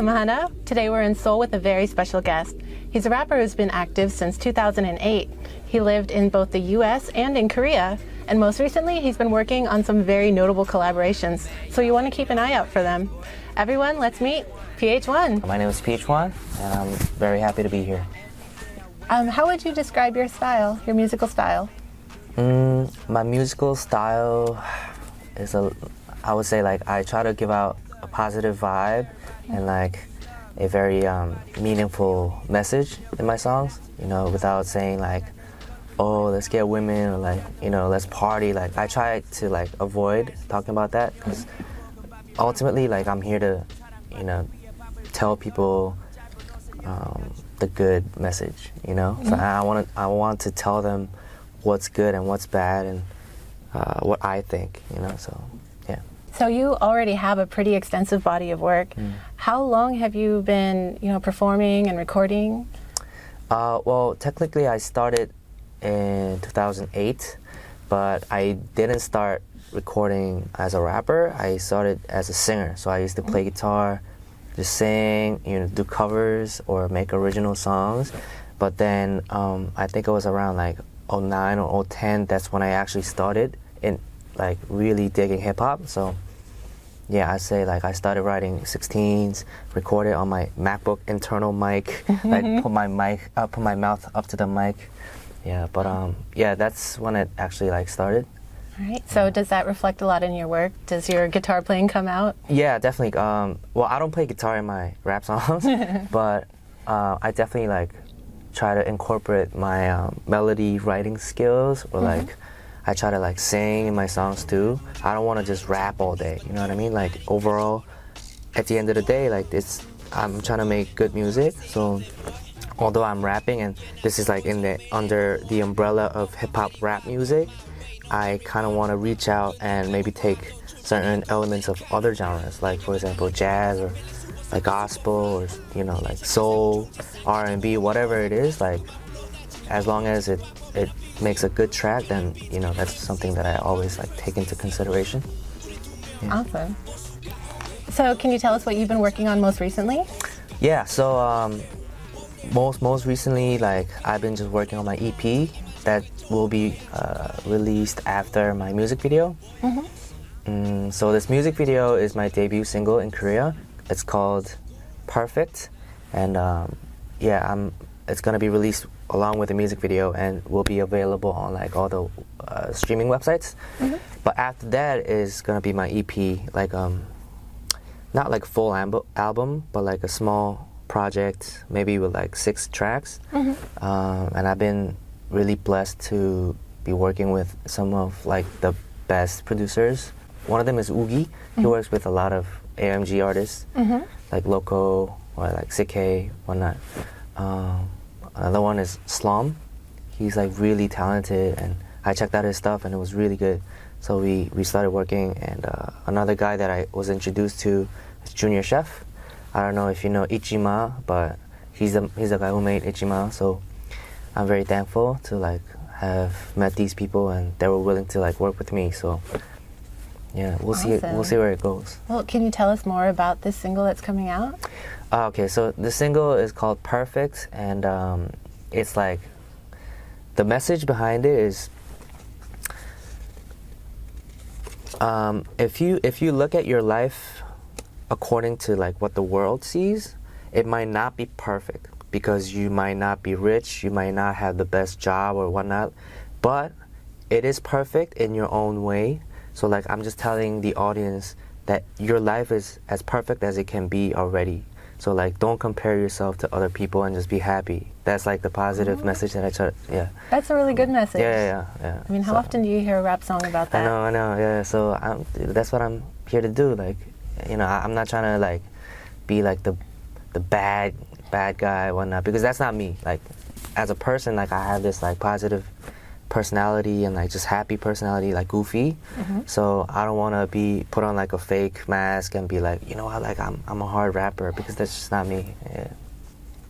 Mahana. Today we're in Seoul with a very special guest. He's a rapper who's been active since 2008. He lived in both the US and in Korea, and most recently he's been working on some very notable collaborations, so you want to keep an eye out for them. Everyone, let's meet pH-1. My name is pH-1, and I'm very happy to be here. How would you describe your style, your musical style? My musical style is I would say like I try to give out a positive vibe and like a very meaningful message in my songs, you know, without saying like, oh, let's get women, or like, you know, let's party. Like I try to like avoid talking about that because ultimately like I'm here to, you know, tell people the good message, you know. So I want to tell them what's good and what's bad and what I think, you know. So yeah. So you already have a pretty extensive body of work. How long have you been, you know, performing and recording? Well, technically I started in 2008, but I didn't start recording as a rapper. I started as a singer. So I used to play guitar, just sing, you know, do covers or make original songs. But then I think it was around like 09 or 010, that's when I actually started in like really digging hip hop. So yeah, I say like I started writing 16s, recorded on my MacBook internal mic, like put my mouth up to the mic. Yeah, but yeah, that's when it actually like started. All right. So does that reflect a lot in your work? Does your guitar playing come out? Yeah, definitely. Well, I don't play guitar in my rap songs, but I definitely like try to incorporate my melody writing skills, or like I try to like sing in my songs too. I don't want to just rap all day, you know what I mean? Like overall, at the end of the day, like I'm trying to make good music. So although I'm rapping and this is like under the umbrella of hip hop rap music, I kind of want to reach out and maybe take certain elements of other genres, like for example jazz or like gospel or, you know, like soul, R&B, whatever it is. Like as long as it makes a good track, then, you know, that's something that I always like take into consideration. Yeah. Awesome. So can you tell us what you've been working on most recently? Yeah, so most recently, like I've been just working on my EP that will be released after my music video. So this music video is my debut single in Korea. It's called Perfect, and yeah, it's gonna be released along with the music video and will be available on like all the streaming websites. But after that is gonna be my EP, like not like full album, but like a small project, maybe with like 6 tracks. And I've been really blessed to be working with some of like the best producers. One of them is Oogie. He works with a lot of AMG artists, like Loco or like CK, whatnot. Another one is Slum. He's like really talented, and I checked out his stuff and it was really good. So we started working, and another guy that I was introduced to is Junior Chef. I don't know if you know Ichima, but he's the guy who made Ichima. So I'm very thankful to like have met these people, and they were willing to like work with me. So yeah, we'll see where it goes. Well, can you tell us more about this single that's coming out? Okay, so the single is called Perfect, and it's like the message behind it is if you look at your life according to like what the world sees, it might not be perfect because you might not be rich, you might not have the best job or whatnot, but it is perfect in your own way. So like I'm just telling the audience that your life is as perfect as it can be already. So like don't compare yourself to other people and just be happy. That's like the positive message that I try. Yeah. That's a really good message. Yeah. I mean, how often do you hear a rap song about that? I know. Yeah. So that's what I'm here to do. Like, you know, I'm not trying to like be like the bad guy, whatnot, because that's not me. Like, as a person, like I have this like positive personality and like just happy personality, like goofy. So I don't want to be put on like a fake mask and be like, you know what, like I'm a hard rapper, because that's just not me. Yeah.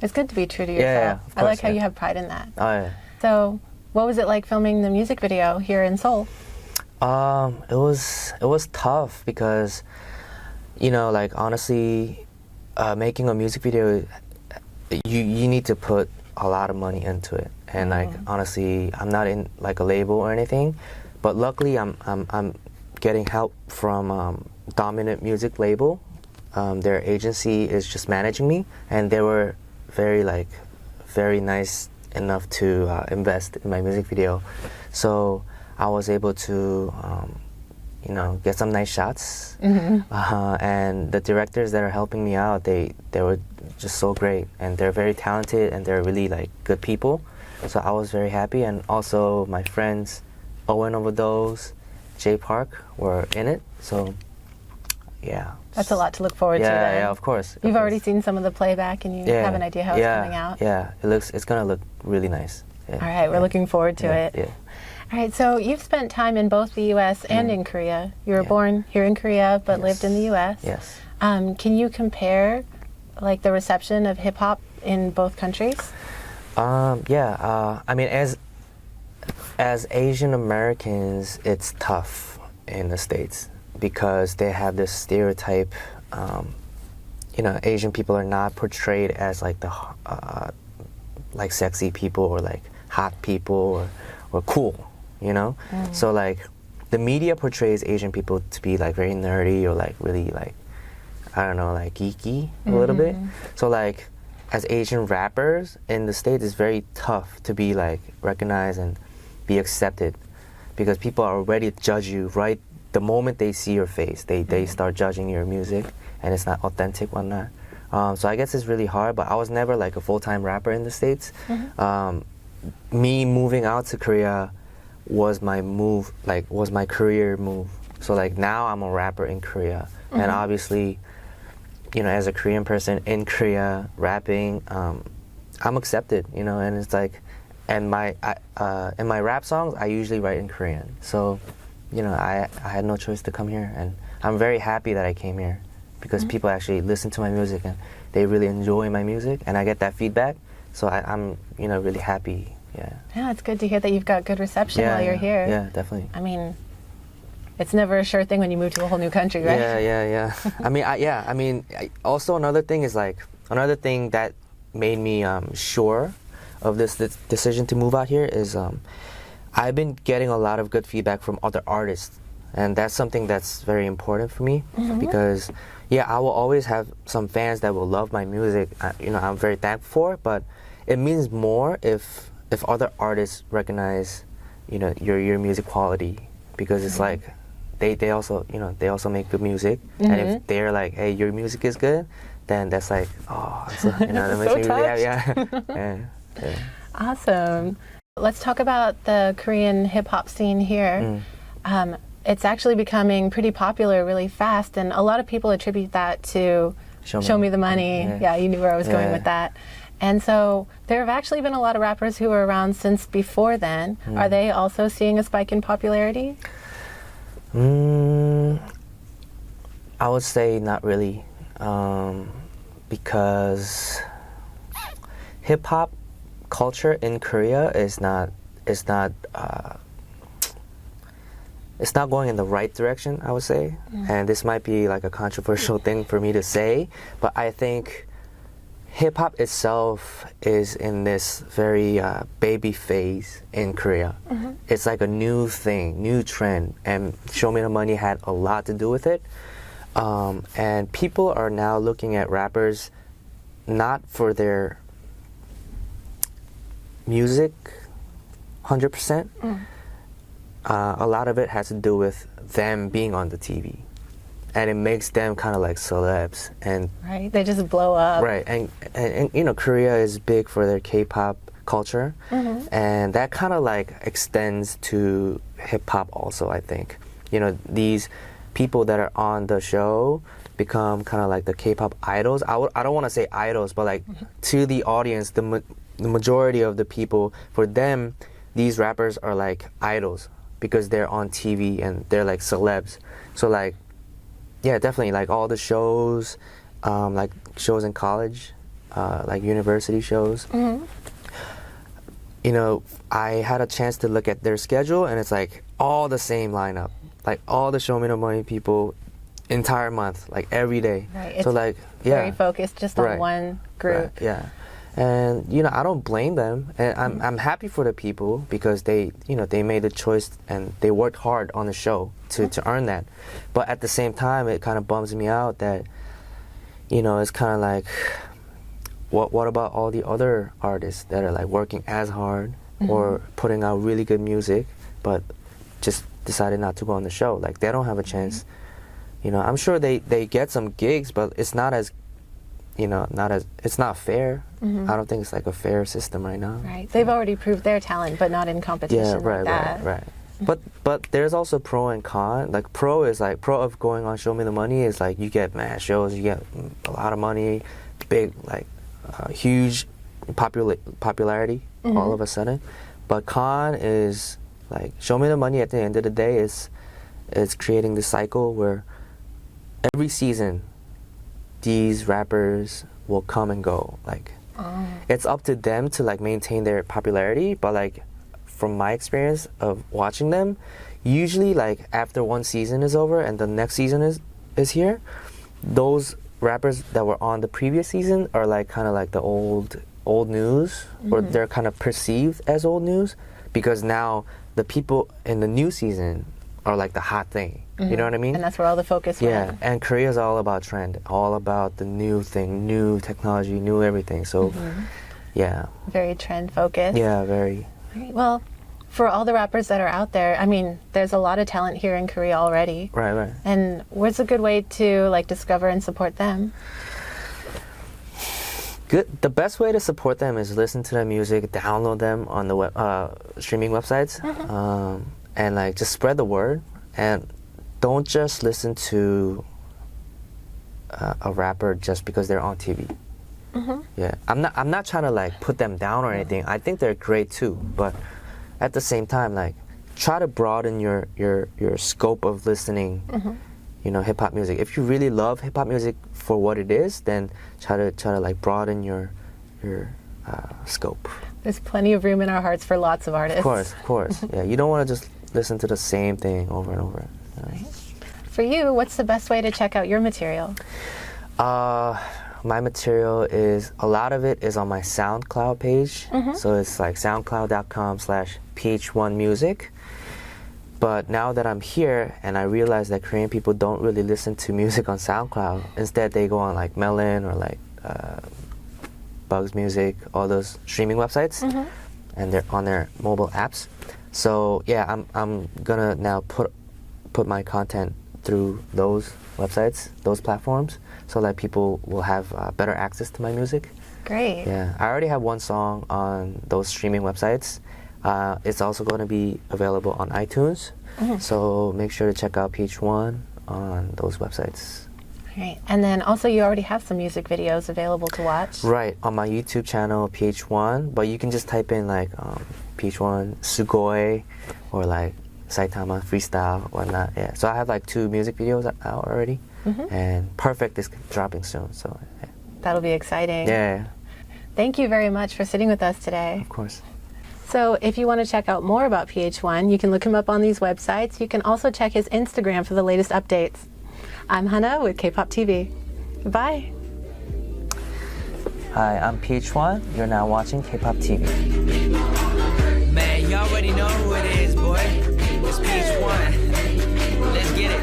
It's good to be true to yourself. Of course, I like how you have pride in that. Oh yeah. So what was it like filming the music video here in Seoul? It was tough because, you know, like honestly, making a music video, you need to put a lot of money into it. And like honestly, I'm not in like a label or anything, but luckily I'm getting help from Dominant Music label. Their agency is just managing me, and they were very nice enough to invest in my music video. So I was able to get some nice shots. And the directors that are helping me out, they were just so great, and they're very talented, and they're really like good people. So I was very happy, and also my friends Owen Overdose, Jay Park were in it. So yeah, that's a lot to look forward to. Then. Yeah, of course. You've already seen some of the playback, and you have an idea how it's coming out. Yeah, it's gonna look really nice. Yeah. All right, we're looking forward to it. Yeah. All right, so you've spent time in both the U.S. and in Korea. You were born here in Korea, but lived in the U.S. Yes. Can you compare, like, the reception of hip hop in both countries? I mean, as Asian Americans, it's tough in the States because they have this stereotype. Asian people are not portrayed as like the like sexy people or like hot people or cool. So like the media portrays Asian people to be like very nerdy or like really like, I don't know, like geeky a little bit. So like as Asian rappers in the States, it's very tough to be like recognized and be accepted because people are ready to judge you right the moment they see your face. They start judging your music, and it's not authentic, whatnot. So I guess it's really hard, but I was never like a full-time rapper in the States. Me moving out to Korea was my move, like was my career move. So like now I'm a rapper in Korea, and obviously, as a Korean person in Korea rapping, I'm accepted, and it's like, and in my rap songs I usually write in Korean. So, I had no choice to come here, and I'm very happy that I came here because people actually listen to my music and they really enjoy my music, and I get that feedback. So I'm really happy. Yeah, it's good to hear that you've got good reception while you're here. Yeah, definitely. I mean, it's never a sure thing when you move to a whole new country, right? Yeah. I mean, also another thing that made me sure of this decision to move out here is I've been getting a lot of good feedback from other artists, and that's something that's very important for me because I will always have some fans that will love my music. I'm very thankful for, but it means more if other artists recognize your music quality, because it's like they also make good music, and if they're like, hey, your music is good, then that's like, that makes me really happy. Yeah. Awesome. Let's talk about the Korean hip hop scene here. It's actually becoming pretty popular really fast, and a lot of people attribute that to Show Me the Money. Yeah, you knew where I was going with that. And so there have actually been a lot of rappers who were around since before then. Are they also seeing a spike in popularity? I would say not really, because hip hop culture in Korea is not going in the right direction, I would say. And this might be like a controversial thing for me to say, but I think hip hop itself is in this very baby phase in Korea. It's like a new thing, new trend, and Show Me the Money had a lot to do with it. And people are now looking at rappers not for their music 100%. A lot of it has to do with them being on the TV, and it makes them kind of like celebs, and right, they just blow up. Right, and Korea is big for their K-pop culture, and that kind of like extends to hip hop also. I think these people that are on the show become kind of like the K-pop idols. I don't want to say idols, but like to the audience, the majority of the people, for them, these rappers are like idols because they're on TV and they're like celebs. So like, yeah, definitely like all the shows, like shows in college, like university shows. I had a chance to look at their schedule, and it's like all the same lineup. Like all the Show Me the Money people entire month, like every day. Right. So It's like, very yeah, focused just on Right. one group. right, yeah. And I don't blame them, and I'm happy for the people because they they made a choice and they worked hard on the show to earn that. But at the same time, it kind of bums me out that it's kind of like, what about all the other artists that are like working as hard or putting out really good music, but just decided not to go on the show? Like they don't have a chance. I'm sure they get some gigs, but it's not as it's not fair. I don't think it's like a fair system right now. Right. They've already proved their talent, but not in competition. Yeah, right, like that. right. But there's also pro and con. Like pro of going on Show Me the Money is like you get mad shows, you get a lot of money, big like huge popularity all of a sudden. But con is like Show Me the Money at the end of the day is creating this cycle where every season these rappers will come and go. Like it's up to them to like maintain their popularity, but like from my experience of watching them, usually like after one season is over and the next season is here, those rappers that were on the previous season are like kind of like the old news, or they're kind of perceived as old news because now the people in the new season are like the hot thing. You know what I mean? And that's where all the focus Yeah, went. and Korea's all about trend, all about the new thing, new technology, new everything. So, yeah. Very trend focused. Yeah, very. Right. Well, for all the rappers that are out there, I mean, there's a lot of talent here in Korea already. Right. And what's a good way to like discover and support them? Good. The best way to support them is listen to their music, download them on the streaming websites, and like just spread the word. And don't just listen to a rapper just because they're on TV. Yeah, I'm not trying to like put them down or anything. I think they're great too, but at the same time, like try to broaden your scope of listening. Hip hop music. If you really love hip hop music for what it is, then try to like broaden your scope. There's plenty of room in our hearts for lots of artists. Of course. Yeah, you don't want to just listen to the same thing over and over. For you, what's the best way to check out your material? My material is, a lot of it is on my SoundCloud page. So it's like soundcloud.com/ph1music. But now that I'm here and I realize that Korean people don't really listen to music on SoundCloud, instead they go on like Melon or like Bugs Music, all those streaming websites, and they're on their mobile apps. So yeah, I'm gonna now put my content through those websites, those platforms, so that people will have better access to my music. Great. Yeah, I already have one song on those streaming websites. It's also going to be available on iTunes, so make sure to check out pH-1 on those websites. Right. And then also you already have some music videos available to watch. Right, on my YouTube channel, pH-1, but you can just type in like pH-1 Sugoi or like Saitama Freestyle, whatnot. Yeah, so I have like 2 music videos out already, and Perfect is dropping soon, so yeah. That'll be exciting. Yeah, Thank you very much for sitting with us today. of course. So if you want to check out more about pH-1, you can look him up on these websites. You can also check his Instagram for the latest updates. I'm Hannah with Kpop-TV. Bye. Hi, I'm pH-1. You're now watching Kpop-TV. Man, you already know who it is, boy. It's pH-1. Let's get it.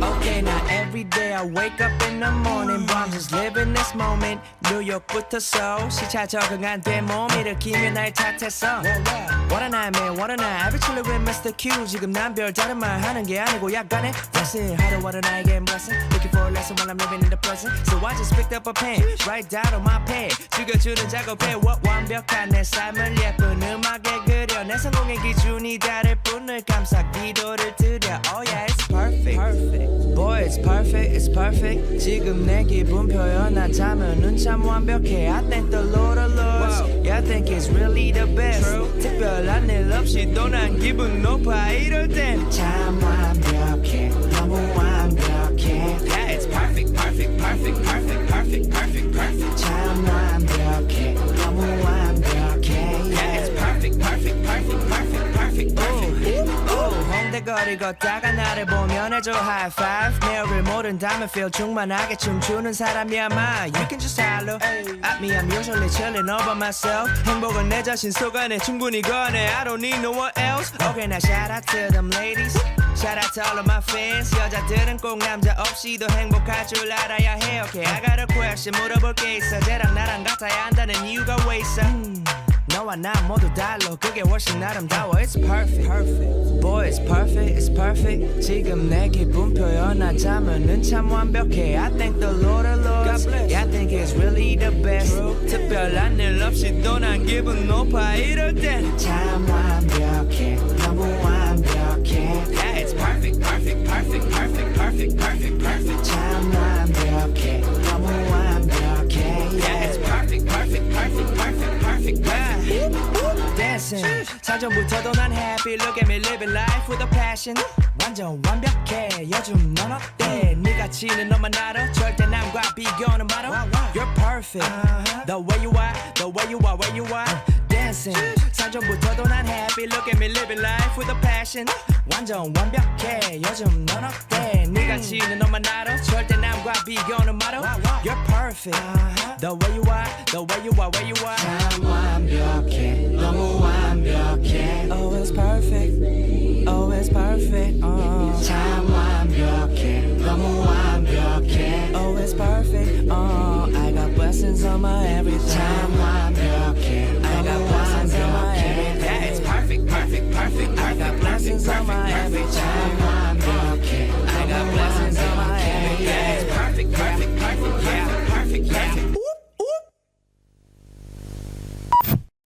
Okay, now every day I wake up in the morning, but I'm just living this moment. 뉴욕부터 서울 시차 적응한 돼 몸 일으키며 날 탓했어. What a nightman, what a night. I've been chilling with Mr. Q. 지금 난 별다른 말 하는 게 아니고 약간의 blessing. 하루하루 나에겐 blessing. Looking for a lesson while I'm living in the present. So I just picked up a pen, write down on my page. 죽여주는 작업에 완벽한 내 삶을 예쁜 음악에 그려. 내 성공의 기준이 다를 뿐을 감사 기도를 드려. Oh yeah, it's perfect. Boy, it's perfect, it's perfect. 지금 내 기분 표현하자면은 참 완벽해. I thank the Lord of Lords. Yeah, I think it's really the best. 특별한 일 없이도 난 기분 높아. 이럴 땐 참 완벽해. 너무 완벽해. Yeah, it's perfect, perfect, perfect, perfect, perfect, perfect, perfect. 참 완벽해. 너무 완벽해. Yeah, it's perfect, perfect, perfect, perfect, perfect, perfect. Oh, 홍대 밤새 거리 걷다가 나를 보면 해줘 high five 내일을 모른다면 feel 충만하게 춤추는 사람이야 마 You can just holler At me I'm usually chilling all by myself 행복은 내 자신 속 안에 충분히 거네 I don't need no one else Okay now shout out to them ladies Shout out to all of my fans 여자들은 꼭 남자 없이도 행복할 줄 알아야 해 Okay I got a question 물어볼 게 있어 쟤랑 나랑 같아야 한다는 이유가 왜 있어 너와 나 모두 달라 그게 훨씬 아름다워 It's perfect Boy it's perfect It's perfect 지금 내 기분 표현하자면은 참 완벽해 I thank the Lord Yeah I think it's really the best 특별한 일 없이도 난 기분 높아 이럴 땐 참 완벽해 너무 완벽해 Yeah it's perfect 참 완벽해 너무 완벽해 Yeah it's perfect Dancing 사전부터도 난 happy Look at me living life with a passion 완전 완벽해 요즘 넌 어때 네가 치는 너만 알아 절대 남과 비교는 말어 You're perfect The way you are where you are Dancing 사전부터도 난 happy Look at me living life with a passion 완전 완벽해 요즘 넌 어때 네가 치는 너만 알아 절대 남과 비교는 말어 You're perfect The way you are where you are 참 완벽해 너무 완벽해 Oh it's perfect 참 완벽해 너무 완벽해 Oh it's perfect